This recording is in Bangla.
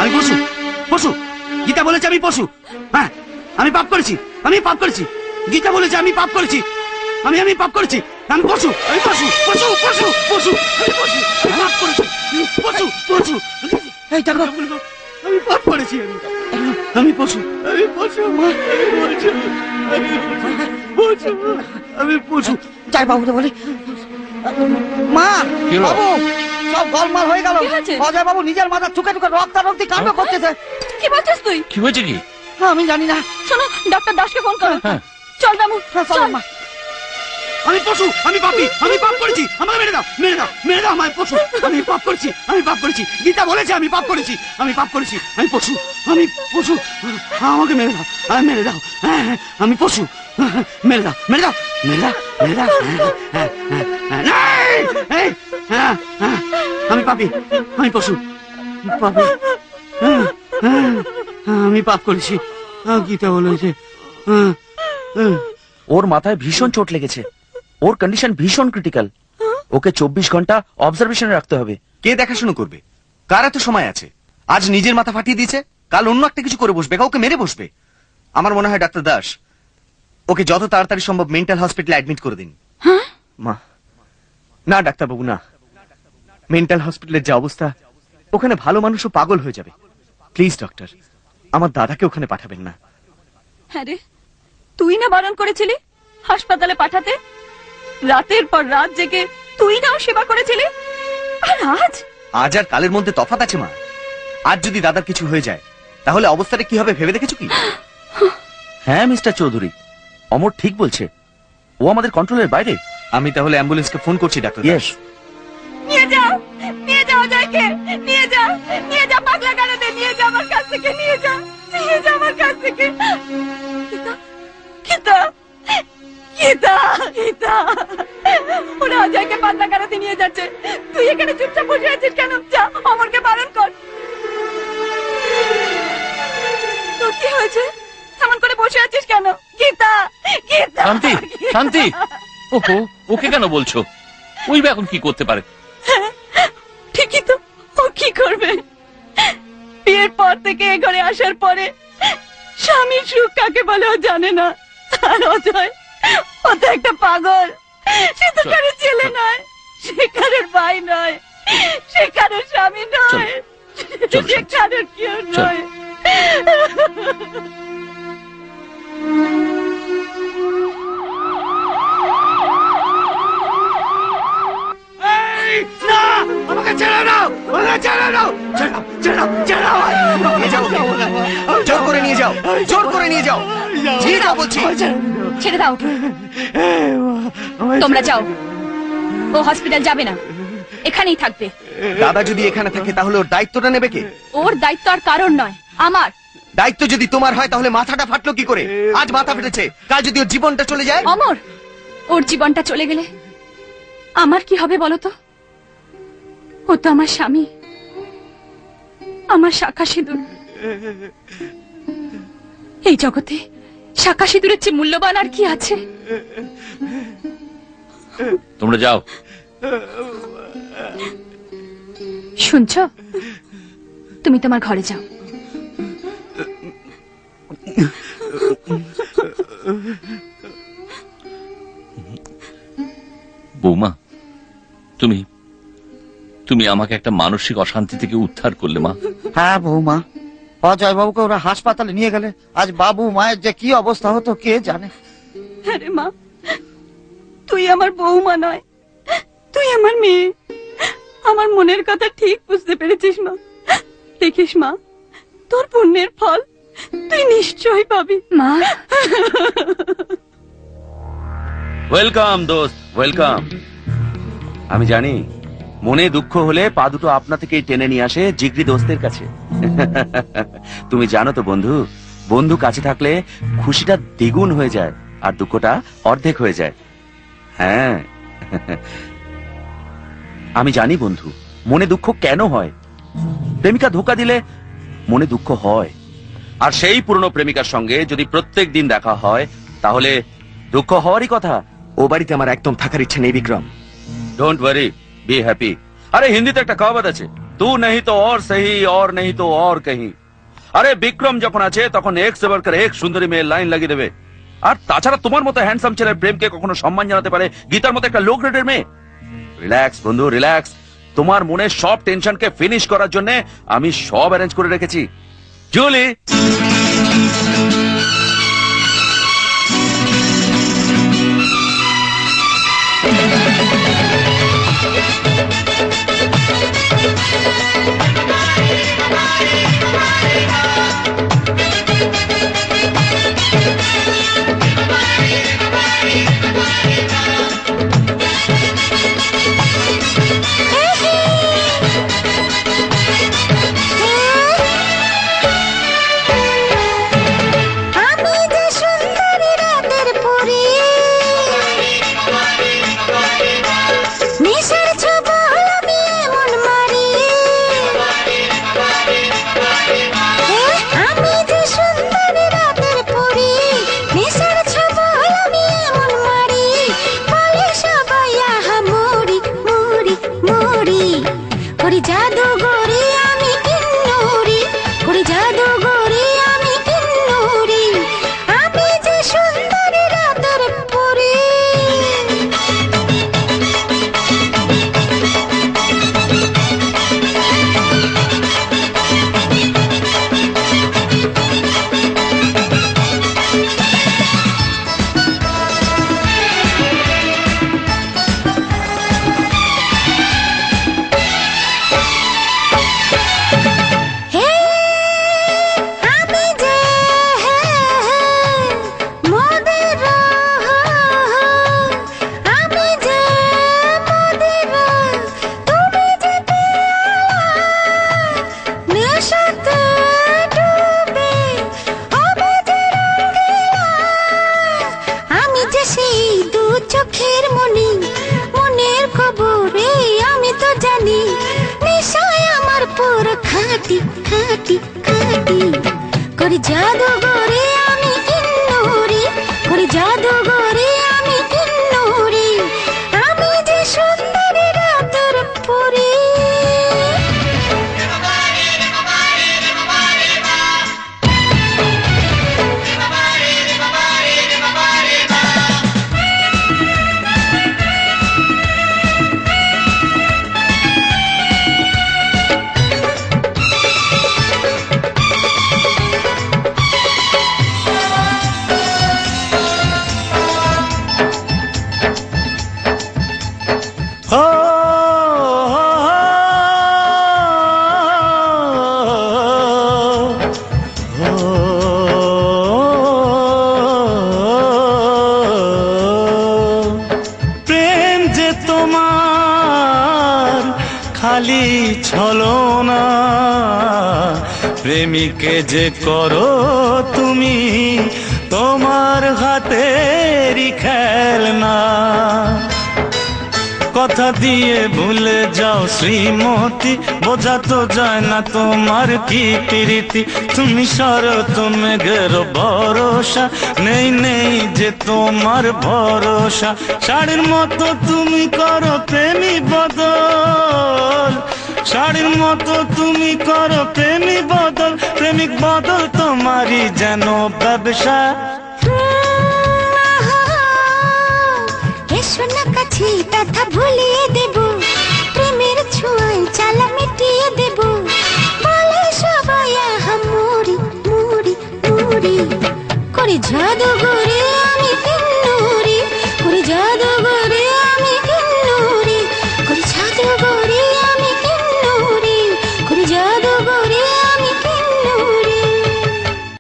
আমি পশু, পশু। গীতা বলেছে আমি পশু। হ্যাঁ, আমি পাপ করেছি, আমি পাপ করেছি। গীতা বলেছে আমি পাপ করেছি, আমি পাপ করেছি। আমি পশু, আমি পশু, পশু, পশু, পশু, আমি পশু, আমি পাপ করেছি, পশু, পশু। এই দেখো, আমি পাপ করেছি, আমি পশু, আমি পশু, আমি পশু, আমি পশু। যাই বাবুকে বলি। মা, বাবু, সব গোলমাল হয়ে গেল। অজয় বাবু নিজের মাথা চুকে চুকে রক্তারক্তি কাণ্ড করতেছে। কি বলছিস তুই? কি হয়েছে কি? আমি জানি না। শোনো, ডক্টর দাসকে ফোন করো। চল রামু, চল। মা, আমি পশু, আমি পাপী, আমি পাপ করেছি, আমাকে মেরে দাও, মেরে দাও, মেরে দাও। আমি পশু, আমি পাপ করেছি, আমি পাপ করেছি। গীতা বলেছে আমি পাপ করেছি, আমি পাপ করেছি। আমি পশু, আমি পশু, আমাকে মেরে দাও, মেরে দাও। হ্যাঁ, আমি পশু, মেরে দাও, মেরে দাও, মেরে দাও, মেরে দাও। আমি পাপী, আমি পশু, পাপী। আমি পাপ করেছি, গীতা বলেছে। ওর মাথায় ভীষণ চোট লেগেছে, ওর কন্ডিশন ভীষণ ক্রিটিক্যাল। ওকে 24 ঘন্টা অবজারভেশনে রাখতে হবে। কে দেখাশোনা করবে? কার এত সময় আছে? আজ নিজের মাথা ফাটিয়ে দিয়েছে, কাল অন্য একটা কিছু করে বসবে, কাউকে মেরে বসবে। আমার মনে হয় ডাক্তার দাস ওকে যত তাড়াতাড়ি সম্ভব মেন্টাল হসপিটালে অ্যাডমিট করে দিন। মা, না ডাক্তারবাবু না, মেন্টাল হসপিটালের যে অবস্থা, ওখানে ভালো মানুষও পাগল হয়ে যাবে। প্লিজ ডক্টর, আমার দাদাকে ওখানে পাঠাবেন না। হ্যাঁ রে, তুই না বারণ করেছিলি হাসপাতালে পাঠাতে? রাতের পর রাত জেগে তুই নাও সেবা করেছিলি, আর আজ? আজ আর কালের মধ্যে তফাৎ আছে মা। আজ যদি দাদার কিছু হয়ে যায় তাহলে অবস্থাটা কি হবে ভেবে দেখেছো কি? হ্যাঁ মিস্টার চৌধুরী, অমর ঠিক বলছে, ও আমাদের কন্ট্রোলের বাইরে। আমি তাহলে অ্যাম্বুলেন্সকে ফোন করছি ডাক্তার দাস। নিয়ে যাও, নিয়ে যাও অজয়কে, নিয়ে যাও, নিয়ে যাও পাগলা গাড়াতে, নিয়ে যাও আমার কাছ থেকে, নিয়ে যাও, নিয়ে যাও আমার কাছ থেকে। গীতা, গীতা, গীতা, ওরা অজয়কে পাগলা গাড়াতে নিয়ে যাচ্ছে। তুই এখানে চুপচাপ বসে আছিস কেন? যা, অমরকে বারণ কর। তোর কি হয়েছে? এমন করে বসে আছিস কেন? গীতা, গীতা। শান্তি, শান্তি। ওহো, ওকে কেন বলছো? ওই বা এখন কি করতে পারে? ঠিকই তো, ও কি করবে? বিয়ের পর থেকে এ ঘরে আসার পরে স্বামীর সুখ কাকে বলে ও জানে না। আর অজয়, ও তো একটা পাগল। সে তো কারোর ছেলে নয়, সে কারোর ভাই নয়, সে কারোর স্বামী নয়, সে কারোর কেউ নয়। না, আমাকে ছেড়ে দাও, আমাকে ছেড়ে দাও, ছেড়ে দাও, ছেড়ে দাও, ছেড়ে দাও। নিয়ে যাও ওকে। জোর করে নিয়ে যাও, জোর করে নিয়ে যাও, নিয়ে যাও বলছি। ছেড়ে দাও, তোমরা যাও। ও হসপিটাল যাবে না, এখানেই থাকবে। দাদা যদি এখানে থাকে তাহলে ওর দায়িত্বটা নেবে কে? ওর দায়িত্ব আর কারণ নয়, আমার দায়িত্ব যদি তোমার হয় তাহলে মাথাটা ফাটলো কি করে? আজ মাথা ফেটেছে, কাল যদি ওর জীবনটা চলে যায়? অমর, ওর জীবনটা চলে গেলে আমার কি হবে বলো তো? ও তো আমার স্বামী, আমার শাখা সিঁদুর। এই জগতে শাখা সিঁদুরের চেয়ে মূল্যবান আর কি আছে? তোমরা যাও। শুনছো? তুমি তোমার ঘরে যাও। বৌমা, তুমি তুমি আমাকে একটা মানসিক অশান্তি থেকে উদ্ধার করলে মা। হ্যাঁ বৌমা, অজয় বাবুকে ওরা হাসপাতালে নিয়ে গেলে আজ বাবু মায়ের যে কি অবস্থা হতো কে জানে। আরে মা, তুই আমার বৌমা নয়, তুই আমার মেয়ে। আমার মনের কথা ঠিক বুঝতে পেরেছিস মা। দেখিস মা, তোর পুণ্যের ফল তুই নিশ্চয়ই পাবি মা। ওয়েলকাম দোস্ত, ওয়েলকাম। আমি জানি মনে দুঃখ হলে পা দুটো আপনা থেকেই টেনে নিয়ে আসে জিগরি দোস্তের কাছে। তুমি জানো তো বন্ধু, বন্ধু কাছে থাকলে খুশিটা দ্বিগুণ হয়ে যায় আর দুঃখটা অর্ধেক হয়ে যায়। হ্যাঁ, আমি জানি বন্ধু মনে দুঃখ কেন হয়। প্রেমিকা ধোকা দিলে মনে দুঃখ হয়, আর সেই পুরনো প্রেমিকার সঙ্গে যদি প্রত্যেক দিন দেখা হয় তাহলে দুঃখ হওয়ারই কথা। ও বাড়িতে আমার একদম থাকার ইচ্ছে নেই Vikram. Don't worry, be happy. আরে হিন্দিতে একটা কহাবত আছে, तू नहीं तो और सही और नहीं तो और कहीं। আরে বিক্রম যখন আছে তখন এক से बढ़कर एक সুন্দরী মেয়ের লাইন লাগিয়ে দেবে। আর তাছাড়া তোমার মতো হ্যান্ডসাম ছেলের প্রেমকে কখনো সম্মান জানাতে পারে গীতার মতো একটা লো গ্রেডের মেয়ে? রিল্যাক্স বন্ধু, রিল্যাক্স। তোমার মনে সব টেনশনকে ফিনিশ করার জন্য আমি সব অ্যারেঞ্জ করে রেখেছি। জুলি, আমি যে সুন্দরী রাতের পরী, নেশার ছোবল আমি এমন মারি। আমি যে সুন্দরী রাতের পরী, নেশার ছোবল আমি এমন মারি। বলে সবাই আহা মরি মরি মরি, করি জাদু গরি আমি কিন্নরি, করি জাদু গরি আমি কিন্নরি। আমি যে সুন্দরী রাতের পরী। হে আমি যে মোদের, আমি যে মোদের, তুমি যে নেশাতে ডুবে হবে যে রঙ্গিলা। আমি যে সেই দু চোখের মনি, মনের খবরে আমি তো জানি। নেশায় আমার পুর খাটি খাটি খাটি, করি জাদু গরে আমি কিন্নরি, করি জাদু গরে আমি কিন্নরি। আমি যে সুন্দরী রাতের পরী। প্রেম যে তোমার খালি ছলনা, প্রেমিকে যে করো তুমি তোমার হাতেরই খেলনা। কথা দিয়ে ভুলে যাও শ্রীমতী, বোঝা তো যায় না তোমার কি প্রীতি। তুমি শরৎ মেঘের ভরসা, নেই নেই যে তোমার ভরসা। শাড়ির মতো তুমি করো প্রেমী বদল, শাড়ির মতো তুমি করো প্রেমী বদল। প্রেমিক বদল তোমারই যেন ব্যবসা। এসো না কাছে, ব্যথা ভুলিয়ে দেব, প্রেমের ছোঁয়ায় জ্বালা মিটিয়ে দেব। বলে সবাই আহা মরি মরি মরি, করে জাদু